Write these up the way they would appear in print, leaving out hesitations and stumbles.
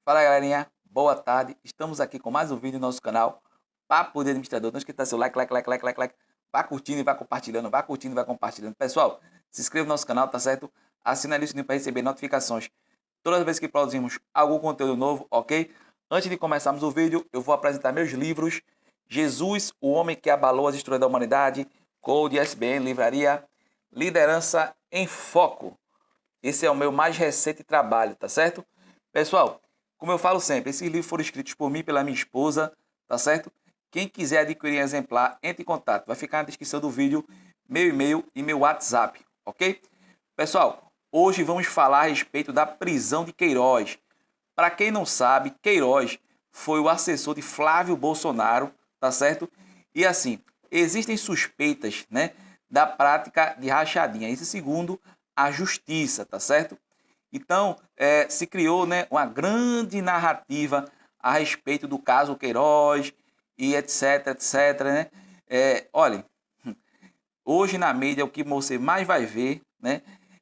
Fala galerinha, boa tarde. Estamos aqui com mais um vídeo no nosso canal Papo de Administrador. Não esqueça de dar seu like. Vá curtindo e vá compartilhando, vá curtindo e vá compartilhando. Pessoal, se inscreva no nosso canal, tá certo? Assina ali o sininho para receber notificações todas as vezes que produzimos algum conteúdo novo, ok? Antes de começarmos o vídeo, eu vou apresentar meus livros. Jesus, o Homem que Abalou as Estruturas da Humanidade, Code SBN, Livraria Liderança em Foco. Esse é o meu mais recente trabalho, tá certo? Pessoal, como eu falo sempre, esses livros foram escritos por mim e pela minha esposa, tá certo? Quem quiser adquirir exemplar, entre em contato. Vai ficar na descrição do vídeo meu e-mail e meu WhatsApp, ok? Pessoal, hoje vamos falar a respeito da prisão de Queiroz. Para quem não sabe, Queiroz foi o assessor de Flávio Bolsonaro, tá certo? E assim, existem suspeitas, né, da prática de rachadinha. Isso segundo a justiça, tá certo? Então, se criou, né, uma grande narrativa a respeito do caso Queiroz e etc, né? Olha, hoje na mídia o que você mais vai ver, né,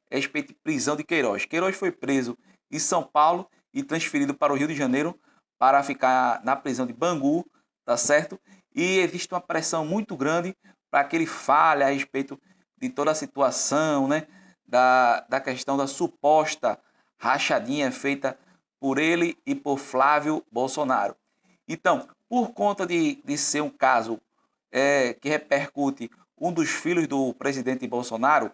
é a respeito de prisão de Queiroz. Queiroz foi preso em São Paulo e transferido para o Rio de Janeiro para ficar na prisão de Bangu, tá certo? E existe uma pressão muito grande para que ele fale a respeito de toda a situação, né, da questão da suposta rachadinha feita por ele e por Flávio Bolsonaro. Então, por conta de ser um caso que repercute um dos filhos do presidente Bolsonaro,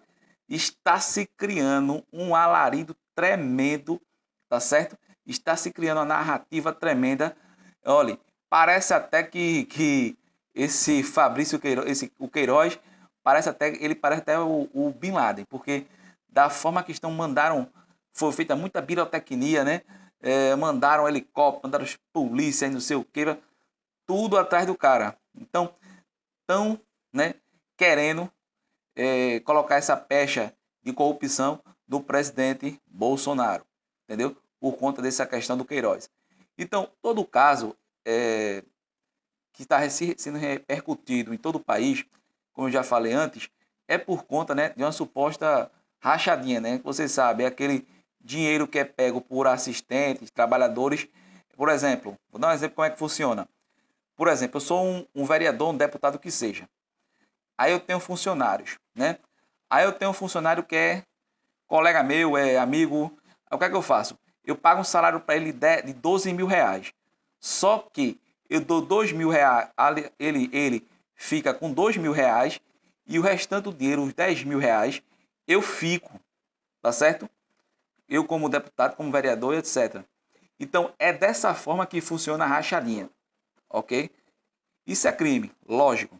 está se criando um alarido tremendo, tá certo? Está se criando uma narrativa tremenda. Olha, parece até que esse Fabrício Queiroz, o Queiroz, ele parece até o Bin Laden, porque da forma que foi feita muita pirotecnia, né? Mandaram helicóptero, mandaram polícia, não sei o que, tudo atrás do cara. Então, estão, né, querendo colocar essa pecha de corrupção do presidente Bolsonaro, entendeu? Por conta dessa questão do Queiroz. Então, todo o caso que está sendo repercutido em todo o país, como eu já falei antes, é por conta, né, de uma suposta rachadinha, né? Você sabe, é aquele dinheiro que é pego por assistentes, trabalhadores. Por exemplo, vou dar um exemplo como é que funciona. Por exemplo, eu sou um vereador, um deputado que seja. Aí eu tenho funcionários, né? Aí eu tenho um funcionário que é colega meu, é amigo. Aí o que é que eu faço? Eu pago um salário para ele de 12 mil reais. Só que eu dou 2 mil reais, ele fica com 2 mil reais e o restante do dinheiro, os 10 mil reais, eu fico, tá certo? Eu como deputado, como vereador, etc. Então é dessa forma que funciona a rachadinha, ok? Isso é crime, lógico.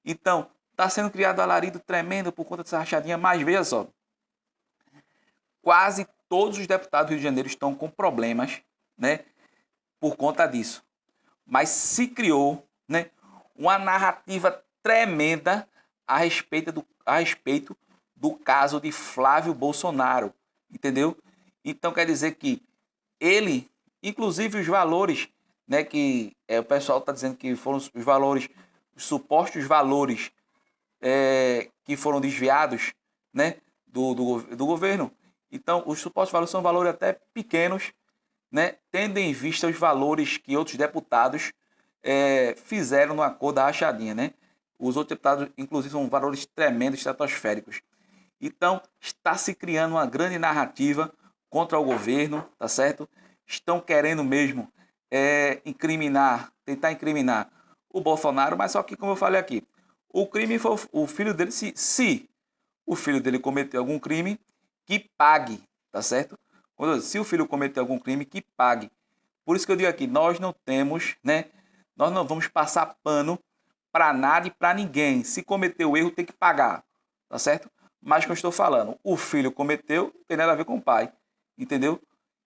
Então, está sendo criado um alarido tremendo por conta dessa rachadinha, mas veja só, quase todos os deputados do Rio de Janeiro estão com problemas, né, por conta disso. Mas se criou, né, uma narrativa tremenda a respeito do caso de Flávio Bolsonaro, entendeu? Então quer dizer que ele, inclusive os valores, né, que o pessoal está dizendo que foram os valores, os supostos valores que foram desviados, né, do governo. Então, os supostos valores são valores até pequenos, né, tendo em vista os valores que outros deputados fizeram no acordo da rachadinha, né? Os outros deputados, inclusive, são valores tremendos, estratosféricos. Então, está se criando uma grande narrativa contra o governo, tá certo? Estão querendo mesmo tentar incriminar o Bolsonaro, mas só que, como eu falei aqui, o crime foi o filho dele, se o filho dele cometeu algum crime, que pague, tá certo? Se o filho cometeu algum crime, que pague. Por isso que eu digo aqui, nós não temos, né? Nós não vamos passar pano para nada e para ninguém. Se cometeu erro, tem que pagar, tá certo? Mas que eu estou falando, o filho cometeu, não tem nada a ver com o pai, entendeu?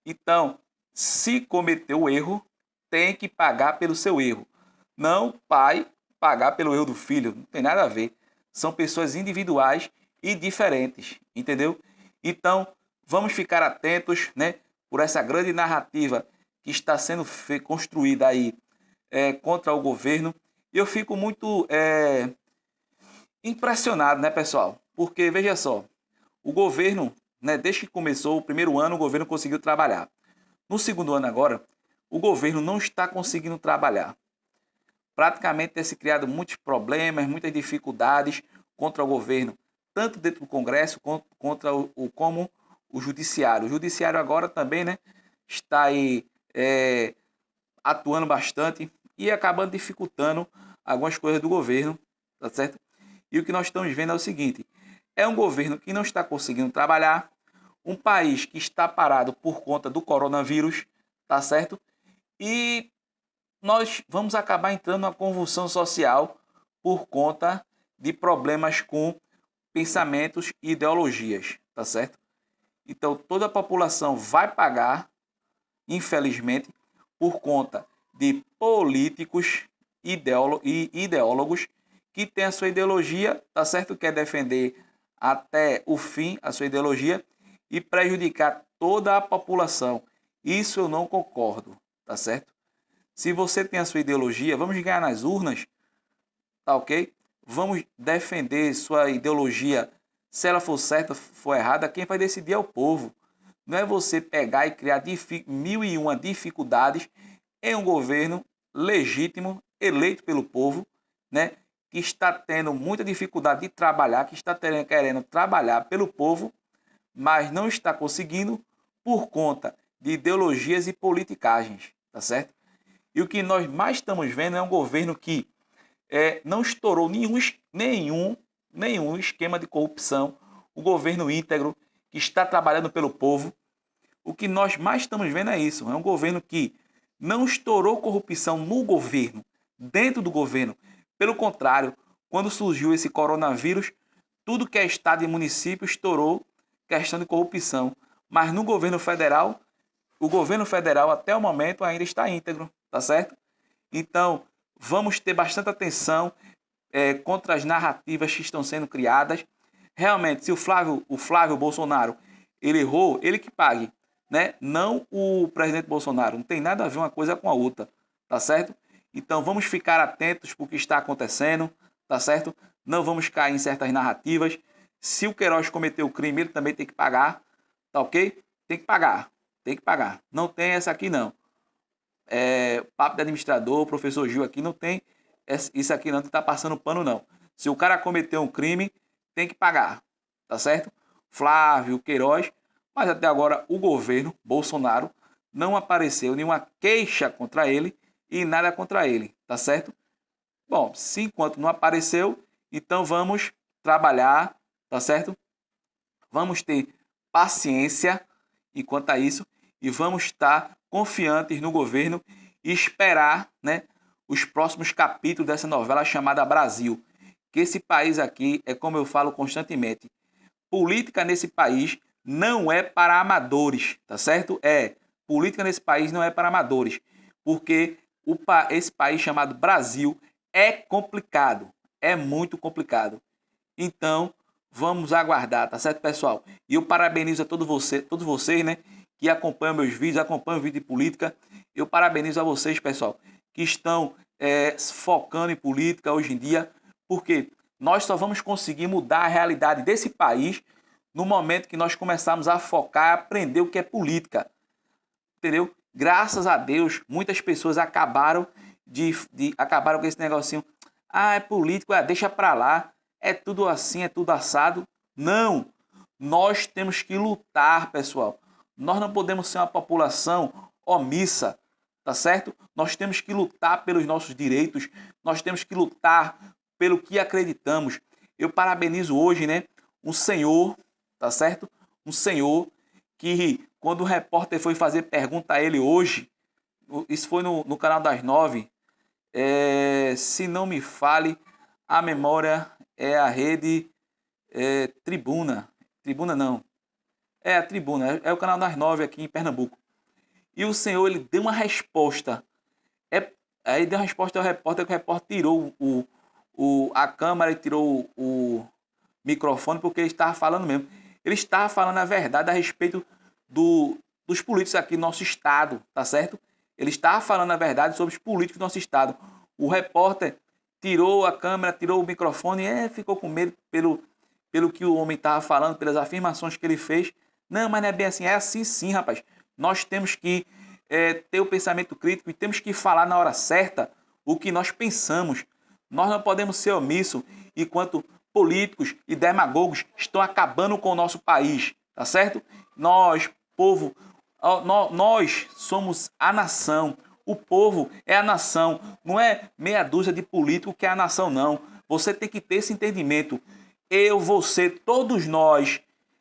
Então, se cometeu erro, tem que pagar pelo seu erro. Não o pai pagar pelo erro do filho, não tem nada a ver. São pessoas individuais e diferentes, entendeu? Então, vamos ficar atentos, né, por essa grande narrativa que está sendo construída aí contra o governo. E eu fico muito impressionado, né, pessoal? Porque, veja só, o governo, né, desde que começou o primeiro ano, o governo conseguiu trabalhar. No segundo ano agora, o governo não está conseguindo trabalhar. Praticamente tem se criado muitos problemas, muitas dificuldades contra o governo, tanto dentro do Congresso como o Judiciário. O Judiciário agora também, né, está aí atuando bastante e acabando dificultando algumas coisas do governo, tá certo? E o que nós estamos vendo é o seguinte, é um governo que não está conseguindo trabalhar, um país que está parado por conta do coronavírus, tá certo? E nós vamos acabar entrando numa convulsão social por conta de problemas com pensamentos e ideologias, tá certo? Então toda a população vai pagar, infelizmente, por conta de políticos e ideólogos que têm a sua ideologia, tá certo? Quer defender até o fim a sua ideologia e prejudicar toda a população. Isso eu não concordo, tá certo? Se você tem a sua ideologia, vamos ganhar nas urnas, tá ok? Vamos defender sua ideologia. Se ela for certa, for errada, quem vai decidir é o povo. Não é você pegar e criar 1001 dificuldades em um governo legítimo, eleito pelo povo, né? Que está tendo muita dificuldade de trabalhar, que está querendo trabalhar pelo povo, mas não está conseguindo por conta de ideologias e politicagens, tá certo? E o que nós mais estamos vendo é um governo que não estourou nenhum esquema de corrupção, o governo íntegro, que está trabalhando pelo povo. O que nós mais estamos vendo é isso, é um governo que não estourou corrupção no governo, dentro do governo. Pelo contrário, quando surgiu esse coronavírus, tudo que é estado e município estourou questão de corrupção. Mas no governo federal, o governo federal até o momento ainda está íntegro, tá certo? Então, vamos ter bastante atenção contra as narrativas que estão sendo criadas. Realmente, se o Flávio Bolsonaro ele errou, ele que pague, né? Não o presidente Bolsonaro. Não tem nada a ver uma coisa com a outra, tá certo? Então, vamos ficar atentos para o que está acontecendo, tá certo? Não vamos cair em certas narrativas. Se o Queiroz cometeu o crime, ele também tem que pagar, tá ok? Tem que pagar, tem que pagar. Não tem essa aqui, não. Papo de administrador, professor Gil aqui, não tem isso aqui não, que tá passando pano, não. Se o cara cometeu um crime, tem que pagar, tá certo? Flávio, Queiroz, mas até agora o governo, Bolsonaro, não apareceu nenhuma queixa contra ele e nada contra ele, tá certo? Bom, se enquanto não apareceu, então vamos trabalhar, tá certo? Vamos ter paciência enquanto a isso e vamos estar confiantes no governo e esperar, né, os próximos capítulos dessa novela chamada Brasil. Que esse país aqui é como eu falo constantemente, política nesse país não é para amadores, tá certo? Política nesse país não é para amadores, porque esse país chamado Brasil é complicado, é muito complicado. Então, vamos aguardar, tá certo, pessoal? E eu parabenizo a todos vocês, né, que acompanham meus vídeos, acompanham o vídeo de política. Eu parabenizo a vocês, pessoal, que estão focando em política hoje em dia, porque nós só vamos conseguir mudar a realidade desse país no momento que nós começarmos a focar, a aprender o que é política, entendeu? Graças a Deus, muitas pessoas acabaram acabaram com esse negocinho. Ah, é político, deixa pra lá, é tudo assim, é tudo assado. Não, nós temos que lutar, pessoal. Nós não podemos ser uma população omissa, tá certo? Nós temos que lutar pelos nossos direitos, nós temos que lutar pelo que acreditamos. Eu parabenizo hoje, né, um senhor, tá certo? Um senhor que, quando o repórter foi fazer pergunta a ele hoje, isso foi no canal das 9, se não me fale, a memória é a rede Tribuna. Tribuna não. É a Tribuna, é o canal das 9 aqui em Pernambuco. E o senhor, ele deu uma resposta. Aí deu uma resposta ao repórter, que o repórter tirou a câmera e tirou o microfone, porque ele estava falando mesmo. Ele estava falando a verdade a respeito dos políticos aqui no nosso estado, tá certo? Ele estava falando a verdade sobre os políticos do nosso estado. O repórter tirou a câmera, tirou o microfone e ficou com medo pelo que o homem estava falando, pelas afirmações que ele fez. Não, mas não é bem assim. É assim sim, rapaz. Nós temos que ter o pensamento crítico e temos que falar na hora certa o que nós pensamos. Nós não podemos ser omissos enquanto políticos e demagogos estão acabando com o nosso país, tá certo? Nós, povo, nós somos a nação. O povo é a nação. Não é meia dúzia de político que é a nação, não. Você tem que ter esse entendimento. Eu, você, todos nós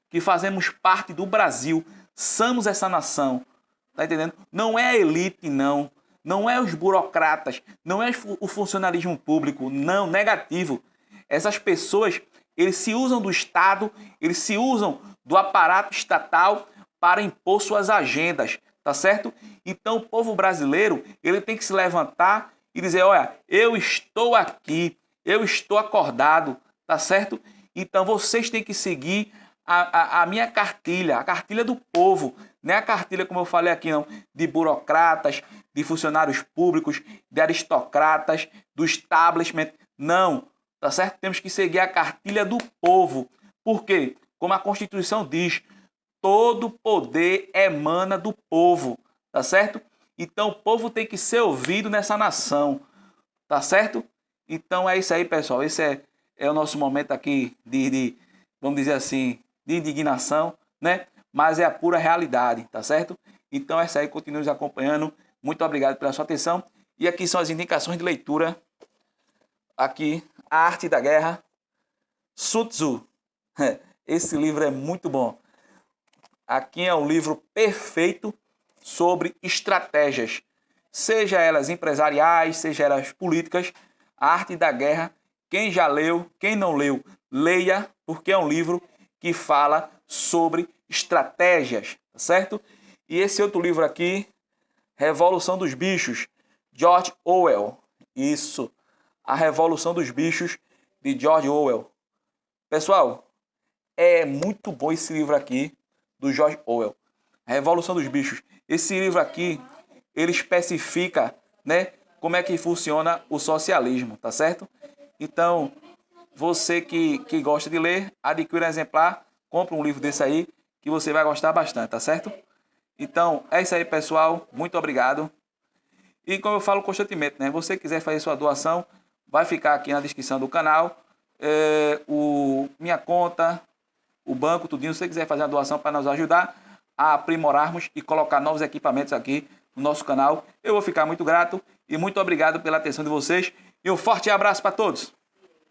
que fazemos parte do Brasil, somos essa nação. Tá entendendo? Não é a elite, não. Não é os burocratas. Não é o funcionalismo público. Não, negativo. Essas pessoas, eles se usam do Estado, eles se usam do aparato estatal para impor suas agendas, tá certo? Então o povo brasileiro, ele tem que se levantar e dizer, olha, eu estou aqui, eu estou acordado, tá certo? Então vocês têm que seguir a minha cartilha, a cartilha do povo, não é a cartilha, como eu falei aqui, não, de burocratas, de funcionários públicos, de aristocratas, do establishment, não, tá certo? Temos que seguir a cartilha do povo. Por quê? Como a Constituição diz, todo poder emana do povo, tá certo? Então o povo tem que ser ouvido nessa nação, tá certo? Então é isso aí, pessoal. Esse é o nosso momento aqui vamos dizer assim, de indignação, né? Mas é a pura realidade, tá certo? Então é isso aí, continue nos acompanhando. Muito obrigado pela sua atenção. E aqui são as indicações de leitura. Aqui, A Arte da Guerra, Sun Tzu. Esse livro é muito bom. Aqui é um livro perfeito sobre estratégias, seja elas empresariais, seja elas políticas. A Arte da Guerra, quem já leu, quem não leu, leia, porque é um livro que fala sobre estratégias, certo? E esse outro livro aqui, Revolução dos Bichos, George Orwell. Isso, A Revolução dos Bichos, de George Orwell. Pessoal, é muito bom esse livro aqui, do George Orwell, A Revolução dos Bichos. Esse livro aqui, ele especifica, né, como é que funciona o socialismo, tá certo? Então, você que gosta de ler, adquira um exemplar, compre um livro desse aí, que você vai gostar bastante, tá certo? Então, é isso aí, pessoal. Muito obrigado. E como eu falo constantemente, né, você quiser fazer sua doação, vai ficar aqui na descrição do canal, minha conta, o banco, tudinho. Se você quiser fazer uma doação para nos ajudar a aprimorarmos e colocar novos equipamentos aqui no nosso canal, eu vou ficar muito grato e muito obrigado pela atenção de vocês. E um forte abraço para todos.